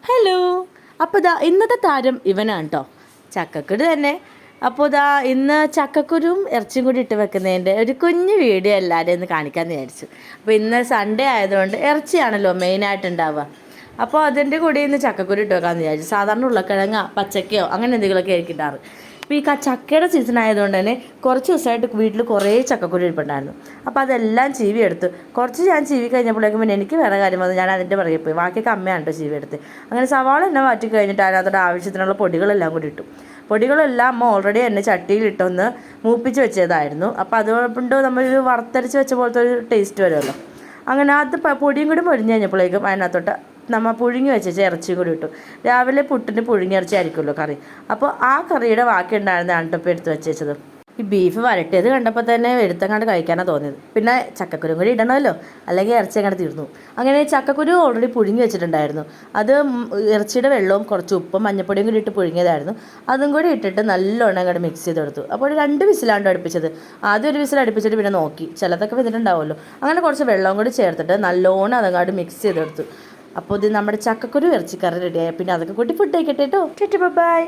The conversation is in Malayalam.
ഹലോ. അപ്പോൾ ഇതാ ഇന്നത്തെ താരം ഇവനാണ് കേട്ടോ, ചക്കക്കുരു തന്നെ. അപ്പോൾ ഇതാ ഇന്ന് ചക്കക്കുരും ഇറച്ചിയും കൂടി ഇട്ട് വെക്കുന്നതിൻ്റെ ഒരു കുഞ്ഞു വീഡിയോ എല്ലാവരെയും ഒന്ന് കാണിക്കാമെന്ന് വിചാരിച്ചു. അപ്പോൾ ഇന്ന് സൺഡേ ആയതുകൊണ്ട് ഇറച്ചിയാണല്ലോ മെയിനായിട്ട് ഉണ്ടാവുക. അപ്പോൾ അതിൻ്റെ കൂടെ ഇന്ന് ചക്കക്കുരു ഇട്ട് വെക്കാമെന്ന് വിചാരിച്ചു. സാധാരണ ഉരുളക്കിഴങ്ങോ പച്ചക്കയോ അങ്ങനെ എന്തെങ്കിലുമൊക്കെ ആയിരിക്കും ഇടാറ്. ഇപ്പോൾ ഈ ചക്കയുടെ സീസൺ ആയതുകൊണ്ട് തന്നെ കുറച്ച് ദിവസമായിട്ട് വീട്ടിൽ കുറേ ചക്കക്കുരു ഇരിപ്പുണ്ടായിരുന്നു. അപ്പോൾ അതെല്ലാം ചീവി എടുത്ത് കുറച്ച് ഞാൻ ചീവി കഴിഞ്ഞപ്പോഴേക്കും പിന്നെ എനിക്ക് വേറെ കാര്യം വന്നു. ഞാൻ അതിൻ്റെ പുറകെ പോയി. ബാക്കിയൊക്കെ അമ്മയാണ് കേട്ടോ ചീവി എടുത്ത്. അങ്ങനെ സവാള എന്നെ മാറ്റി കഴിഞ്ഞിട്ട് അതിനകത്തോടെ ആവശ്യത്തിനുള്ള പൊടികളെല്ലാം കൂടി ഇട്ടു. പൊടികളെല്ലാം അമ്മ ഓൾറെഡി എന്നെ ചട്ടിയിലിട്ടൊന്ന് മൂപ്പിച്ച് വെച്ചതായിരുന്നു. അപ്പോൾ അതുകൊണ്ട് നമ്മളൊരു വറുത്തരച്ച് വെച്ച പോലത്തെ ഒരു ടേസ്റ്റ് വരുമല്ലോ. അങ്ങനെ അത് പൊടിയും കൂടി പൊരിഞ്ഞ് കഴിഞ്ഞപ്പോഴേക്കും അതിനകത്തോട്ട് നമ്മൾ പുഴുങ്ങി വെച്ച ഇറച്ചിയും കൂടി ഇട്ടു. രാവിലെ പുട്ടിന് പുഴുങ്ങി ഇറച്ചി ആയിരിക്കുമല്ലോ കറി. അപ്പോൾ ആ കറിയുടെ ബാക്കി ഉണ്ടായിരുന്നതാണ് കേട്ടോ ഇപ്പോൾ എടുത്ത് വെച്ചത്. ഈ ബീഫ് വരട്ടിയത് കണ്ടപ്പോൾ തന്നെ എടുത്തങ്ങാണ്ട് കഴിക്കാനാണ് തോന്നിയത്. പിന്നെ ചക്കക്കുരും കൂടി ഇടണമല്ലോ, അല്ലെങ്കിൽ ഇറച്ചി അങ്ങോട്ട് തീർന്നു. അങ്ങനെ ചക്കക്കുരു ഓൾറെഡി പുഴുങ്ങി വെച്ചിട്ടുണ്ടായിരുന്നു. അത് ഇറച്ചിയുടെ വെള്ളവും കുറച്ച് ഉപ്പും മഞ്ഞപ്പൊടിയും കൂടി ഇട്ട് പുഴുങ്ങിയതായിരുന്നു. അതും കൂടി ഇട്ടിട്ട് നല്ലോണം അങ്ങോട്ട് മിക്സ് ചെയ്തെടുത്തു. അപ്പോൾ 2 വിസിലാണ്ട് അടുപ്പിച്ചത്. ആദ്യം ഒരു വിസിൽ അടുപ്പിച്ചിട്ട് പിന്നെ നോക്കി, ചിലതൊക്കെ വെച്ചിട്ടുണ്ടാവുമല്ലോ. അങ്ങനെ കുറച്ച് വെള്ളവും കൂടി ചേർത്തിട്ട് നല്ലോണം അതങ്ങോട്ട് മിക്സ് ചെയ്തെടുത്തു. അപ്പോൾ ഇത് നമ്മുടെ ചക്കക്കുരു ഇറച്ചിക്കറി റെഡിയായി. പിന്നെ അതൊക്കെ കൂട്ടി ഫുഡ് കഴിക്കട്ടെ കേട്ടോ. ബൈ.